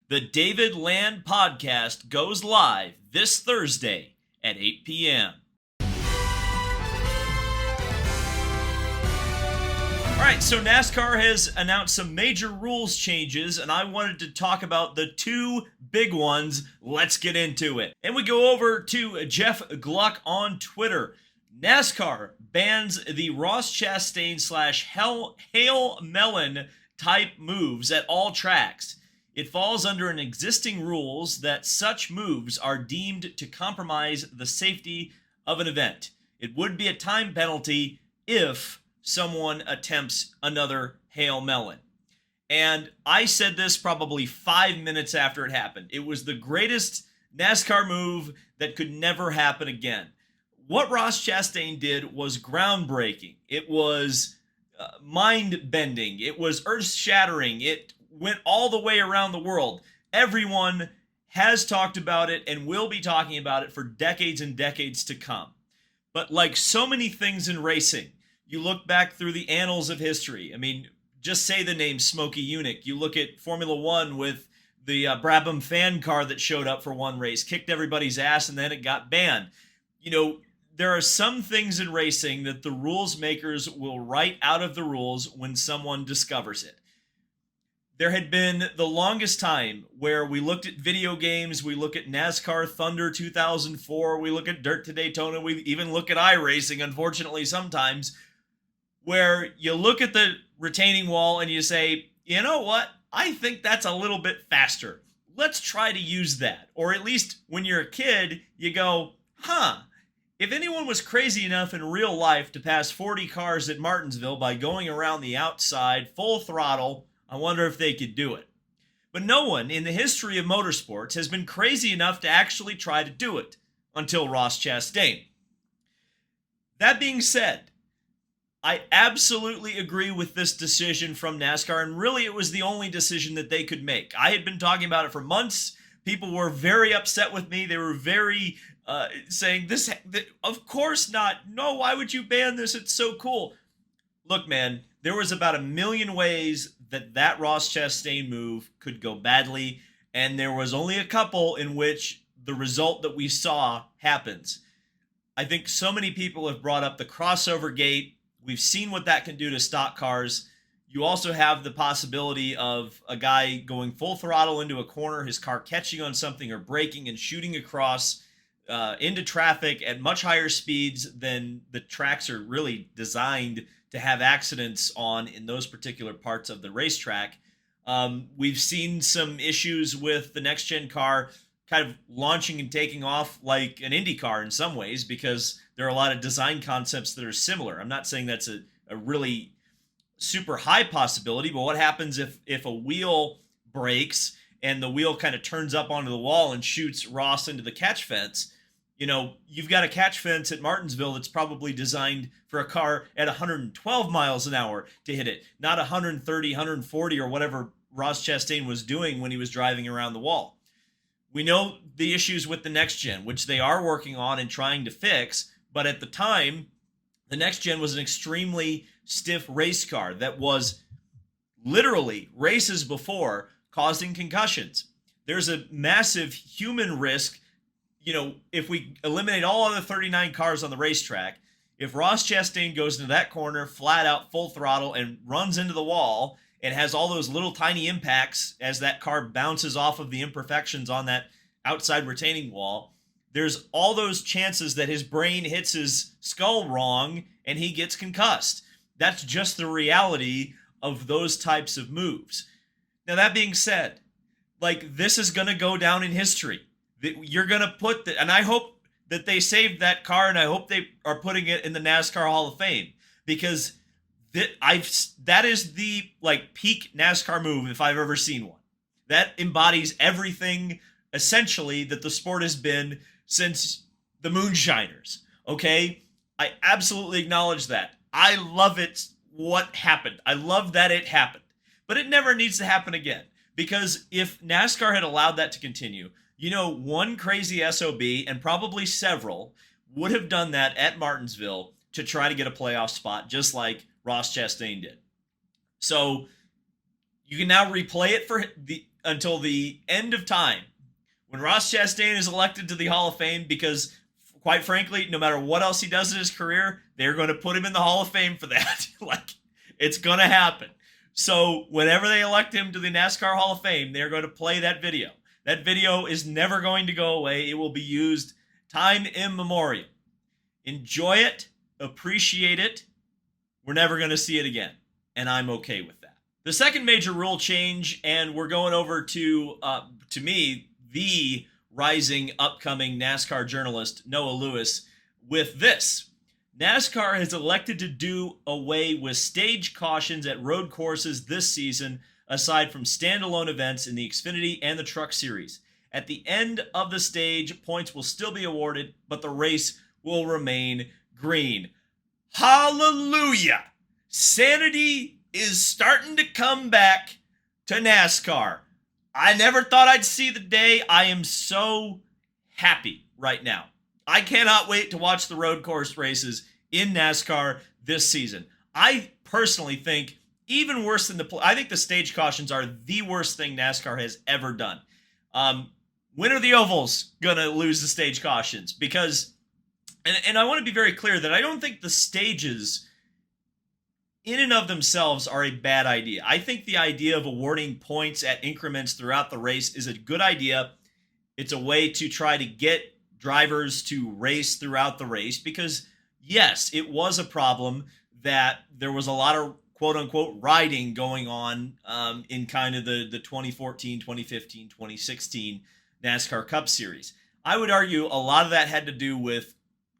The David Land Podcast goes live this Thursday at 8 p.m. All right, so NASCAR has announced some major rules changes, and I wanted to talk about the two big ones. Let's get into it. And we go over to Jeff Gluck on Twitter. NASCAR bans the Ross Chastain / Hail Melon type moves at all tracks. It falls under an existing rules that such moves are deemed to compromise the safety of an event. It would be a time penalty if someone attempts another Hail Melon. And I said this probably 5 minutes after it happened. It was the greatest NASCAR move that could never happen again. What Ross Chastain did was groundbreaking. It was mind-bending. It was earth-shattering. It went all the way around the world. Everyone has talked about it and will be talking about it for decades and decades to come. But like so many things in racing, you look back through the annals of history. I mean, just say the name Smokey Yunick. You look at Formula One with the Brabham fan car that showed up for one race, kicked everybody's ass, and then it got banned. You know, there are some things in racing that the rules makers will write out of the rules when someone discovers it. There had been the longest time where we looked at video games, we look at NASCAR Thunder 2004, we look at Dirt to Daytona, we even look at iRacing, unfortunately, sometimes, where you look at the retaining wall and you say, you know what, I think that's a little bit faster. Let's try to use that. Or at least when you're a kid, you go, if anyone was crazy enough in real life to pass 40 cars at Martinsville by going around the outside full throttle, I wonder if they could do it. But no one in the history of motorsports has been crazy enough to actually try to do it until Ross Chastain. That being said, I absolutely agree with this decision from NASCAR, and really it was the only decision that they could make. I had been talking about it for months. People were very upset with me. They were very saying, this, of course not. No, why would you ban this? It's so cool. Look, man, there was about a million ways that Ross Chastain move could go badly, and there was only a couple in which the result that we saw happens. I think so many people have brought up the crossover gate. We've seen what that can do to stock cars. You also have the possibility of a guy going full throttle into a corner, his car catching on something or braking and shooting across into traffic at much higher speeds than the tracks are really designed to have accidents on in those particular parts of the racetrack. We've seen some issues with the next-gen car kind of launching and taking off like an Indy car in some ways, because there are a lot of design concepts that are similar. I'm not saying that's a really super high possibility, but what happens if a wheel breaks and the wheel kind of turns up onto the wall and shoots Ross into the catch fence? You know, you've got a catch fence at Martinsville that's probably designed for a car at 112 miles an hour to hit it, not 130, 140, or whatever Ross Chastain was doing when he was driving around the wall. We know the issues with the next gen, which they are working on and trying to fix, but at the time, the next gen was an extremely stiff race car that was literally races before causing concussions. There's a massive human risk. You know, if we eliminate all other 39 cars on the racetrack, if Ross Chastain goes into that corner flat out full throttle and runs into the wall and has all those little tiny impacts as that car bounces off of the imperfections on that outside retaining wall, there's all those chances that his brain hits his skull wrong and he gets concussed. That's just the reality of those types of moves. Now, that being said, like, this is going to go down in history. You're going to put the, and I hope that they saved that car, and I hope they are putting it in the NASCAR Hall of Fame, because that is the like peak NASCAR move if I've ever seen one. That embodies everything essentially that the sport has been since the Moonshiners. Okay, I absolutely acknowledge that. I love it. What happened? I love that it happened, but it never needs to happen again, because if NASCAR had allowed that to continue, you know, one crazy SOB, and probably several, would have done that at Martinsville to try to get a playoff spot, just like Ross Chastain did. So you can now replay it until the end of time when Ross Chastain is elected to the Hall of Fame, because quite frankly, no matter what else he does in his career, they're going to put him in the Hall of Fame for that. Like, it's going to happen. So whenever they elect him to the NASCAR Hall of Fame, they're going to play that video. That video is never going to go away. It will be used time immemorial. Enjoy it. Appreciate it. We're never going to see it again. And I'm okay with that. The second major rule change, and we're going over to me, the rising upcoming NASCAR journalist, Noah Lewis, with this. NASCAR has elected to do away with stage cautions at road courses this season, aside from standalone events in the Xfinity and the Truck Series. At the end of the stage, points will still be awarded, but the race will remain green. Hallelujah! Sanity is starting to come back to NASCAR. I never thought I'd see the day. I am so happy right now. I cannot wait to watch the road course races in NASCAR this season. I personally think even worse than I think the stage cautions are the worst thing NASCAR has ever done. When are the ovals gonna lose the stage cautions? Because, and I want to be very clear that I don't think the stages in and of themselves are a bad idea. I think the idea of awarding points at increments throughout the race is a good idea. It's a way to try to get drivers to race throughout the race, because yes, it was a problem that there was a lot of quote-unquote riding going on in kind of the 2014, 2015, 2016 NASCAR Cup Series. I would argue a lot of that had to do with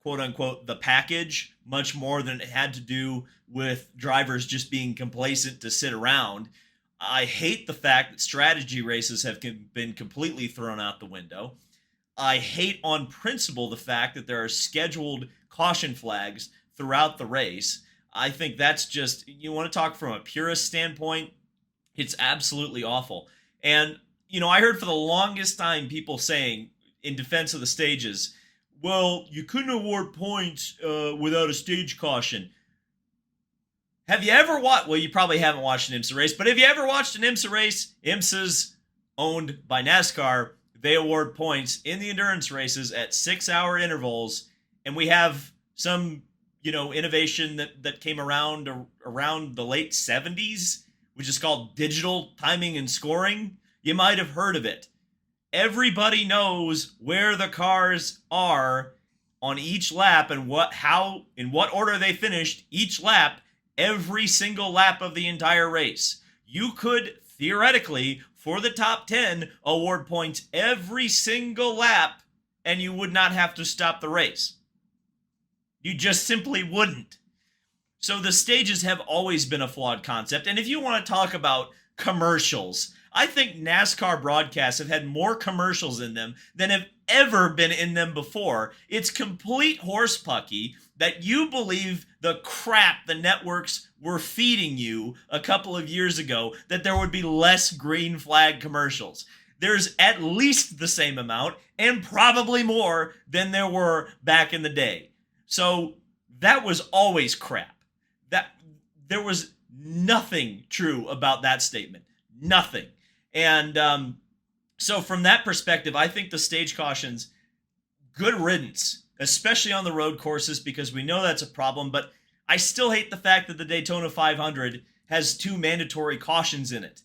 quote-unquote the package, much more than it had to do with drivers just being complacent to sit around. I hate the fact that strategy races have been completely thrown out the window. I hate on principle the fact that there are scheduled caution flags throughout the race. I think that's just, you want to talk from a purist standpoint, it's absolutely awful. And, you know, I heard for the longest time people saying in defense of the stages, well, you couldn't award points without a stage caution. Have you ever watched, well, you probably haven't watched an IMSA race, but have you ever watched an IMSA race? IMSA's owned by NASCAR. They award points in the endurance races at 6-hour intervals, and we have some, you know, innovation that came around the late 70s, which is called digital timing and scoring. You might have heard of it. Everybody knows where the cars are on each lap and in what order they finished each lap, every single lap of the entire race. You could theoretically, for the top 10, award points every single lap, and you would not have to stop the race. You just simply wouldn't. So the stages have always been a flawed concept. And if you want to talk about commercials, I think NASCAR broadcasts have had more commercials in them than have ever been in them before. It's complete horsepucky that you believe the crap the networks were feeding you a couple of years ago, that there would be less green flag commercials. There's at least the same amount, and probably more than there were back in the day. So that was always crap. That there was nothing true about that statement. Nothing. And so from that perspective, I think the stage cautions, good riddance, especially on the road courses, because we know that's a problem. But I still hate the fact that the Daytona 500 has 2 mandatory cautions in it.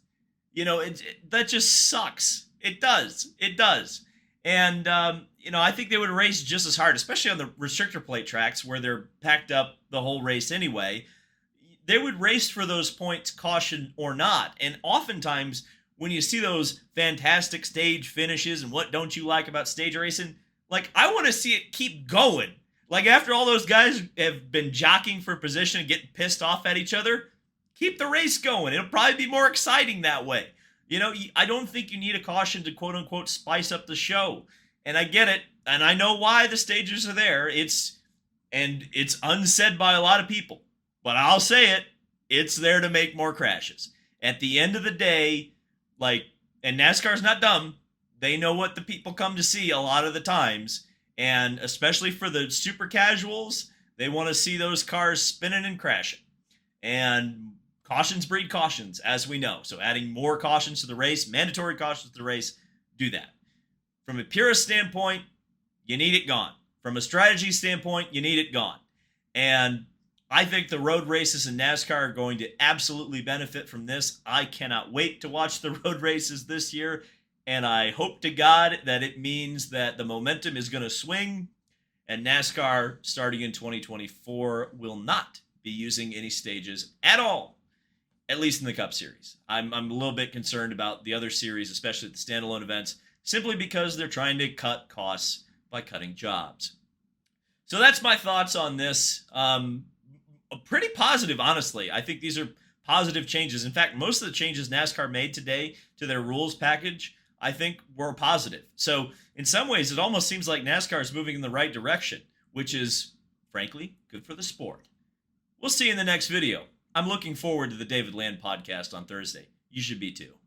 You know, that just sucks. It does. It does. And, you know, I think they would race just as hard, especially on the restrictor plate tracks where they're packed up the whole race anyway. They would race for those points, caution or not. And oftentimes, when you see those fantastic stage finishes and what don't you like about stage racing, like, I want to see it keep going. Like, after all those guys have been jockeying for position and getting pissed off at each other, keep the race going. It'll probably be more exciting that way. You know, I don't think you need a caution to quote-unquote spice up the show. And I get it, and I know why the stages are there. It's unsaid by a lot of people. But I'll say it, it's there to make more crashes. At the end of the day, like, and NASCAR's not dumb. They know what the people come to see a lot of the times. And especially for the super casuals, they want to see those cars spinning and crashing. And cautions breed cautions, as we know. So adding more cautions to the race, mandatory cautions to the race, do that. From a purist standpoint, you need it gone. From a strategy standpoint, you need it gone. And I think the road races in NASCAR are going to absolutely benefit from this. I cannot wait to watch the road races this year. And I hope to God that it means that the momentum is going to swing and NASCAR starting in 2024 will not be using any stages at all, at least in the Cup Series. I'm a little bit concerned about the other series, especially the standalone events, simply because they're trying to cut costs by cutting jobs. So that's my thoughts on this. Pretty positive, honestly. I think these are positive changes. In fact, most of the changes NASCAR made today to their rules package, I think, were positive. So in some ways, it almost seems like NASCAR is moving in the right direction, which is, frankly, good for the sport. We'll see you in the next video. I'm looking forward to the David Land podcast on Thursday. You should be too.